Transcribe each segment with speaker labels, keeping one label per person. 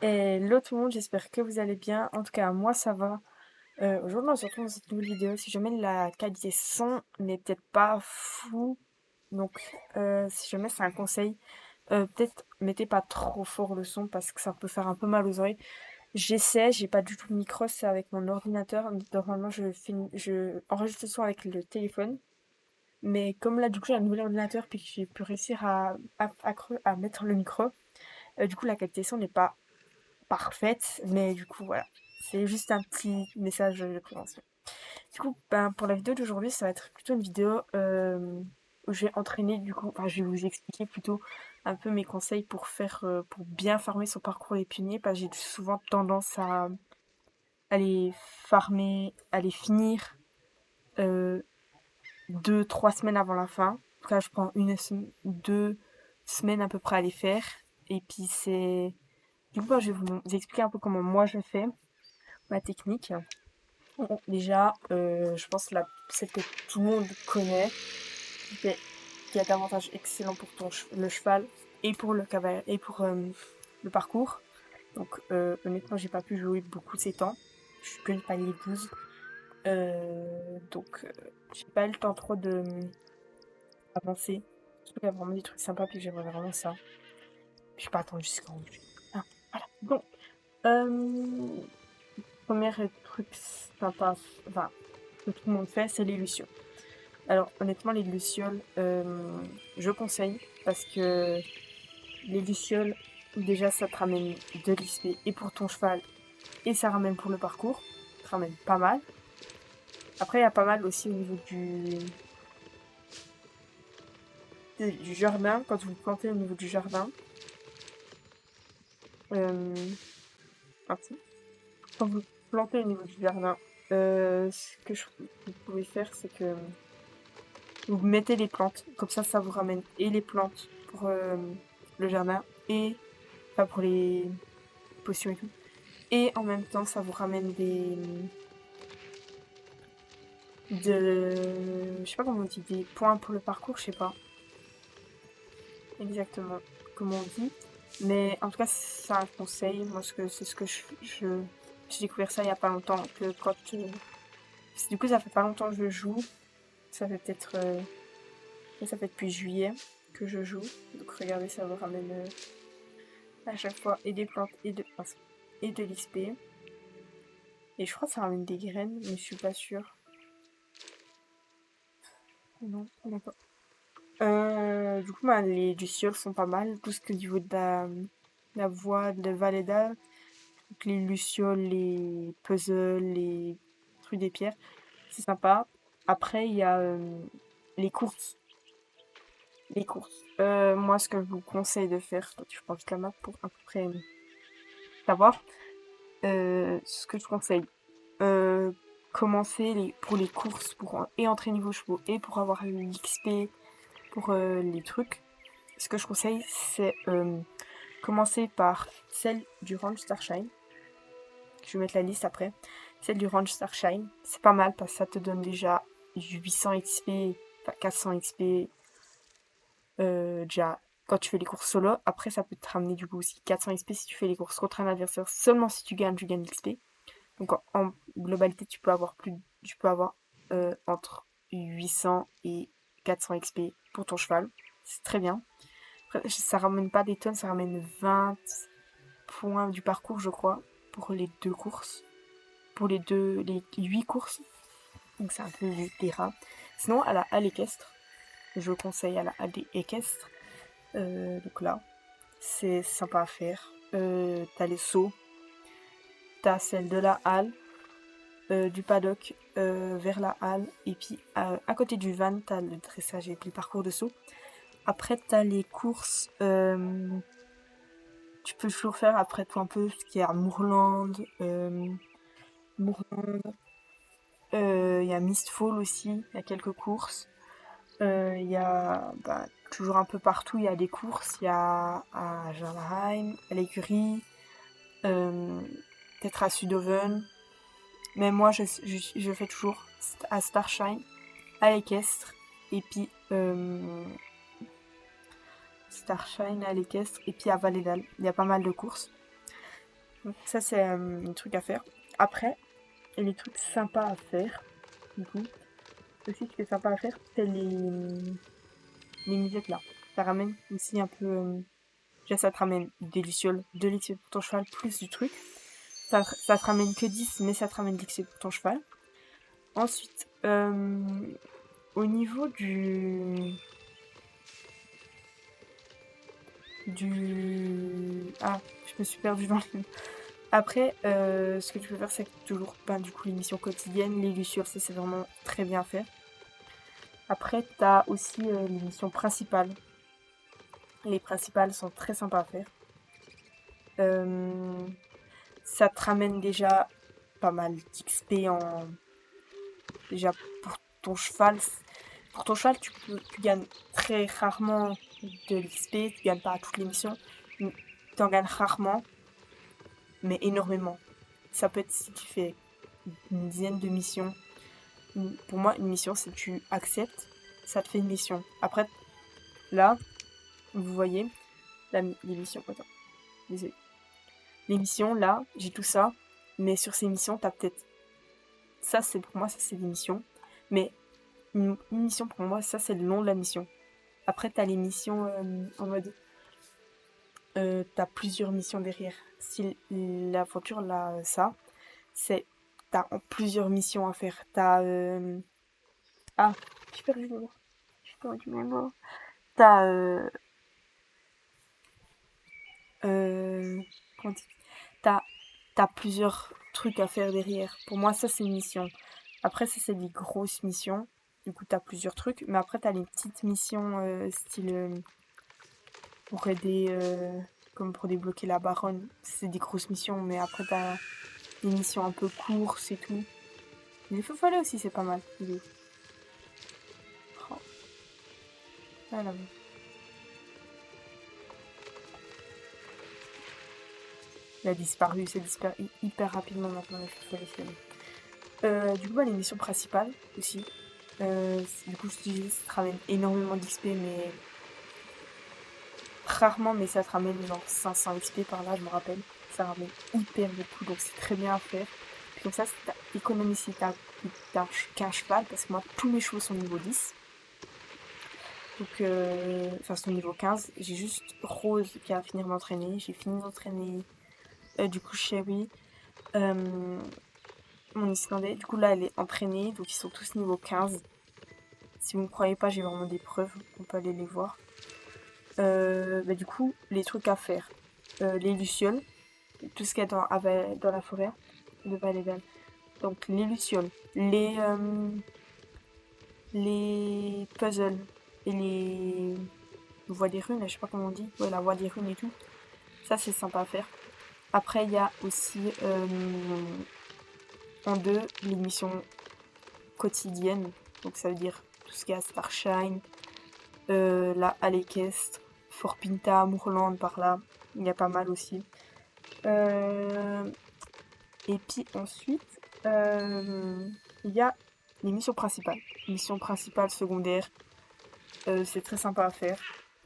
Speaker 1: Hello tout le monde, j'espère que vous allez bien. En tout cas, moi ça va. Aujourd'hui, on se retrouve dans cette nouvelle vidéo. Si jamais la qualité son n'est peut-être pas fou, donc si jamais c'est un conseil, peut-être mettez pas trop fort le son parce que ça peut faire un peu mal aux oreilles. J'essaie, j'ai pas du tout de micro, c'est avec mon ordinateur. Normalement, je enregistre le son avec le téléphone. Mais comme là, du coup, j'ai un nouvel ordinateur puis que j'ai pu réussir à mettre le micro, du coup, la qualité son n'est pas parfaite, mais du coup, voilà. C'est juste un petit message de prévention. Du coup, ben, pour la vidéo d'aujourd'hui, ça va être plutôt une vidéo où je vais entraîner, du coup, enfin, je vais vous expliquer plutôt un peu mes conseils pour pour bien farmer son parcours des pionniers, parce que j'ai souvent tendance à les farmer, à les finir euh, 2, 3 semaines avant la fin. En tout cas, je prends 2 semaines à peu près à les faire. Et puis, du coup, ben, je vais vous expliquer un peu comment moi je fais ma technique. Bon, déjà, je pense celle que tout le monde connaît, qui a d'avantages excellents pour le cheval et pour le cavalier et pour le parcours. Donc, honnêtement, j'ai pas pu jouer beaucoup ces temps. Je suis que le palier 12. Donc, j'ai pas eu le temps trop de avancer. Surtout qu'il y a vraiment des trucs sympas, puis j'aimerais vraiment ça. Je suis pas attendu jusqu'en haut. Ah, voilà. Donc, premier truc sympa, enfin, que tout le monde fait, c'est l'illusion. Alors honnêtement les lucioles, je conseille parce que les lucioles, déjà ça te ramène de l'XP et pour ton cheval et ça ramène pour le parcours, ça te ramène pas mal. Après il y a pas mal aussi au niveau du jardin, quand vous plantez au niveau du jardin. Euh, Attends. Quand vous plantez au niveau du jardin, vous pouvez faire c'est que vous mettez les plantes, comme ça vous ramène et les plantes pour le jardin et enfin pour les potions et tout. Et en même temps, ça vous ramène je sais pas comment on dit, des points pour le parcours, je sais pas exactement comment on dit. Mais en tout cas, c'est un conseil. Moi, c'est ce que j'ai découvert ça il y a pas longtemps. Que du coup, ça fait pas longtemps que je joue. Ça fait peut-être, ça fait depuis juillet que je joue. Donc regardez, ça vous ramène à chaque fois et des plantes et de l'XP. Et je crois que ça ramène des graines, mais je suis pas sûre. Non, d'accord. Du coup, bah, les lucioles sont pas mal. Tout ce que au niveau de la voie de Valéda, donc les lucioles, les puzzles, les trucs des pierres, c'est sympa. Après, il y a les courses. Les courses. Moi, ce que je vous conseille de faire, je prends juste la map pour à peu près savoir. Ce que je conseille, euh, commencer pour les courses, et entraîner vos chevaux, et pour avoir l'XP, pour les trucs. Ce que je conseille, c'est commencer par celle du Range Starshine. Je vais mettre la liste après. Celle du Range Starshine, c'est pas mal parce que ça te donne déjà 800 XP, enfin 400 XP déjà quand tu fais les courses solo. Après, ça peut te ramener du coup aussi 400 XP si tu fais les courses contre un adversaire. Seulement si tu gagnes l'XP. Donc en globalité, tu peux avoir entre 800 et 400 XP pour ton cheval. C'est très bien. Après, ça ramène pas des tonnes, ça ramène 20 points du parcours, je crois, pour les deux courses. Pour les 8 courses. Donc c'est un peu des rats. Sinon, à la halle équestre, je conseille à la halle équestre. Donc là, c'est sympa à faire. T'as les sauts, t'as celle de la halle, du paddock vers la halle, et puis à côté du van, t'as le dressage et puis le parcours de saut. Après, t'as les courses. Tu peux toujours faire après tout un peu ce qui est à Moorland. Moorland. Il y a Mistfall aussi, il y a quelques courses. Il y a bah, toujours un peu partout, il y a des courses. Il y a à Jarlheim, à l'écurie, euh, peut-être à Sudoven. Mais moi, je fais toujours à Starshine, à l'équestre, et puis Starshine à l'équestre, et puis à Valedal. Il y a pas mal de courses. Donc ça c'est un truc à faire. Après, et les trucs sympas à faire, du coup, aussi ce qui est sympa à faire, c'est les musettes là. Ça ramène aussi un peu... déjà ça te ramène des lucioles, 2 lucioles pour ton cheval, plus du truc. Ça te ramène que 10, mais ça te ramène des lucioles pour ton cheval. Ensuite, au niveau Ah, je me suis perdue dans le... Après, ce que tu peux faire, c'est toujours, ben, du coup, les missions quotidiennes, les lucioles, ça c'est vraiment très bien fait. Après, t'as aussi les missions principales. Les principales sont très sympas à faire. Ça te ramène déjà pas mal d'XP en... Déjà pour ton cheval. Pour ton cheval, tu gagnes très rarement de l'XP, tu gagnes pas à toutes les missions. Tu en gagnes rarement, mais énormément. Ça peut être si tu fais une dizaine de missions. Pour moi, une mission, c'est tu acceptes, ça te fait une mission. Après, là, vous voyez, les missions. Attends, désolé. Les missions, là, j'ai tout ça, mais sur ces missions, t'as peut-être. Ça, c'est pour moi, ça, c'est des missions. Mais une mission, pour moi, ça, c'est le long de la mission. Après, t'as les missions en mode. T'as plusieurs missions derrière. Si l'aventure, là, ça, c'est. T'as plusieurs missions à faire. T'as. Ah, j'ai perdu le mot. J'ai perdu le mot. T'as. Euh, comment dire, t'as, t'as plusieurs trucs à faire derrière. Pour moi, ça, c'est une mission. Après, ça, c'est des grosses missions. Du coup, t'as plusieurs trucs. Mais après, t'as les petites missions style pour aider, comme pour débloquer la baronne. C'est des grosses missions. Mais après, t'as des missions un peu courses et tout. Les feux follets aussi, c'est pas mal. Oh, là, là. Il a disparu. C'est disparu hyper rapidement maintenant, les feux follets. Du coup, bah, les missions principales aussi. Du coup, je dis, ça te ramène énormément d'XP, mais rarement, mais ça te ramène genre 500 XP par là, je me rappelle. Ça ramène hyper beaucoup, donc c'est très bien à faire. Puis comme ça, t'économises si t'as qu'un cheval, parce que moi, tous mes chevaux sont niveau 10. Donc, enfin, sont niveau 15. J'ai juste Rose qui a fini d'entraîner. J'ai fini d'entraîner, du coup, Sherry, mon Islandais. Du coup, là, elle est entraînée, donc ils sont tous niveau 15. Si vous ne me croyez pas, j'ai vraiment des preuves, on peut aller les voir. Bah, du coup, les trucs à faire. Les lucioles, tout ce qu'il y a dans la forêt de Valégal. Donc les lucioles, les puzzles et les voies des runes, je sais pas comment on dit, ouais, la voie des runes et tout. Ça, c'est sympa à faire. Après, il y a aussi en deux les missions quotidiennes. Donc ça veut dire tout ce qu'il y a Starshine, la Halle équestre, Fort Pinta, Moorland par là. Il y a pas mal aussi. Et puis ensuite, il y a les missions principales. Missions principales, secondaires, c'est très sympa à faire.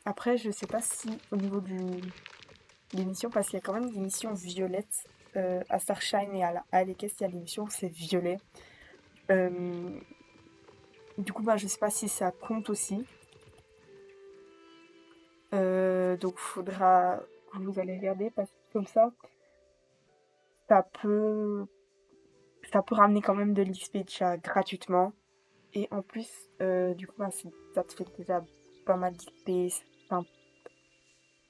Speaker 1: Après, je sais pas si au niveau des missions, parce qu'il y a quand même des missions violettes. À Starshine et à l'Equest, il y a des missions où c'est violet. Euh, du coup, bah, je sais pas si ça compte aussi. Donc, faudra que vous allez regarder parce que comme ça peut, ça peut ramener quand même de l'XP déjà gratuitement. Et en plus, du coup, bah, ça te fait déjà pas mal d'XP, enfin,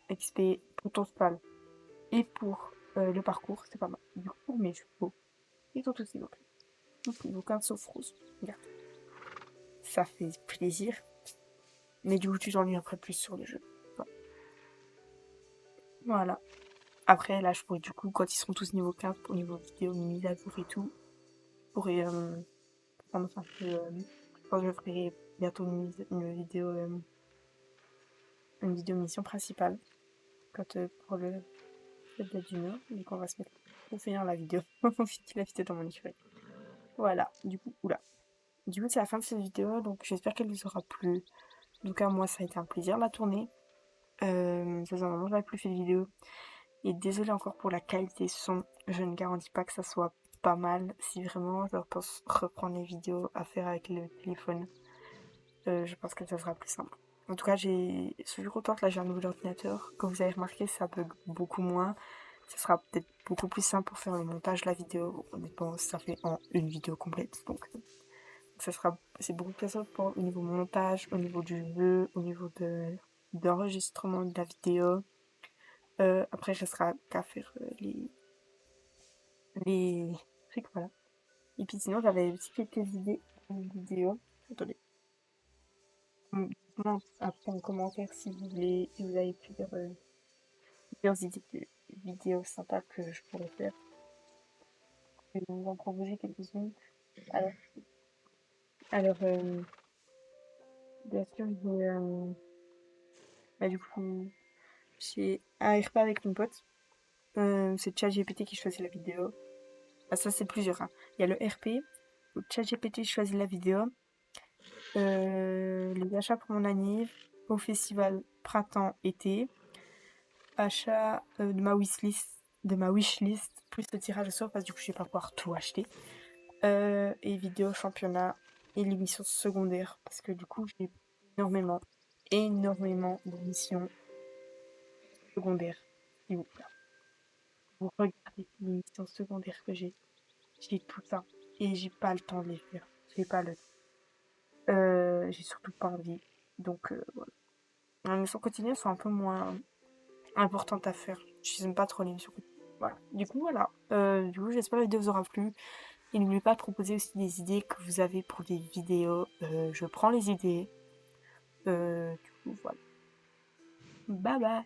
Speaker 1: XP pour ton spal et pour le parcours, c'est pas mal. Du coup, pour mes chevaux, ils ont aussi donc. Donc, aucun sauf rose. Regarde. Ça fait plaisir. Mais du coup, tu t'ennuies après plus sur le jeu. Voilà. Après, là, je pourrais, du coup, quand ils seront tous niveau 15 pour niveau vidéo, mise à jour et tout, je pourrais prendre un peu. Je pense que je ferai bientôt une vidéo mission principale. Quand pour le date d'une heure, donc on va se mettre pour finir la vidéo. On finit la vidéo dans mon écurie. Voilà, du coup, oula. Du coup, c'est la fin de cette vidéo, donc j'espère qu'elle vous aura plu. En tout cas, moi, ça a été un plaisir de la tourner. Ça faisait un moment que j'avais plus fait de vidéo. Et désolé encore pour la qualité son, je ne garantis pas que ça soit pas mal. Si vraiment je pense reprendre les vidéos à faire avec le téléphone, je pense que ça sera plus simple. En tout cas, je suis contente, là j'ai un nouvel ordinateur. Comme vous avez remarqué, ça bug beaucoup moins. Ça sera peut-être beaucoup plus simple pour faire le montage de la vidéo. Honnêtement, ça fait en une vidéo complète. Donc c'est beaucoup plus simple au niveau montage, au niveau du jeu, au niveau d'enregistrement de la vidéo. Après, ce sera qu'à faire les trucs, voilà. Et puis sinon, j'avais aussi quelques idées de vidéos. Attendez. Dites-moi après en commentaire si vous voulez, si vous avez plusieurs idées de vidéos sympas que je pourrais faire. Je vais vous en proposer quelques-unes. Alors, alors, bien sûr, bah, du coup, j'ai un RP avec mon pote. C'est ChatGPT qui choisit la vidéo. Ah, ça, c'est plusieurs, hein. Il y a le RP, où ChatGPT choisit la vidéo. Les achats pour mon anniv, au festival printemps-été. Achat de ma wishlist, plus le tirage au sort, parce que du coup, je vais pas pouvoir tout acheter. Et vidéo championnat et l'émission secondaire, parce que du coup, j'ai énormément d'émissions secondaires. S'il vous plaît. Vous regardez l'émission secondaire que j'ai tout ça. Et j'ai pas le temps de les faire. J'ai pas le j'ai surtout pas envie. Donc, voilà. Les missions quotidiennes sont un peu moins importantes à faire. Je n'aime pas trop les missions quotidiennes. Voilà. Du coup, j'espère que la vidéo vous aura plu. Et n'oubliez pas de proposer aussi des idées que vous avez pour des vidéos. Je prends les idées. Du coup, voilà. Bye bye.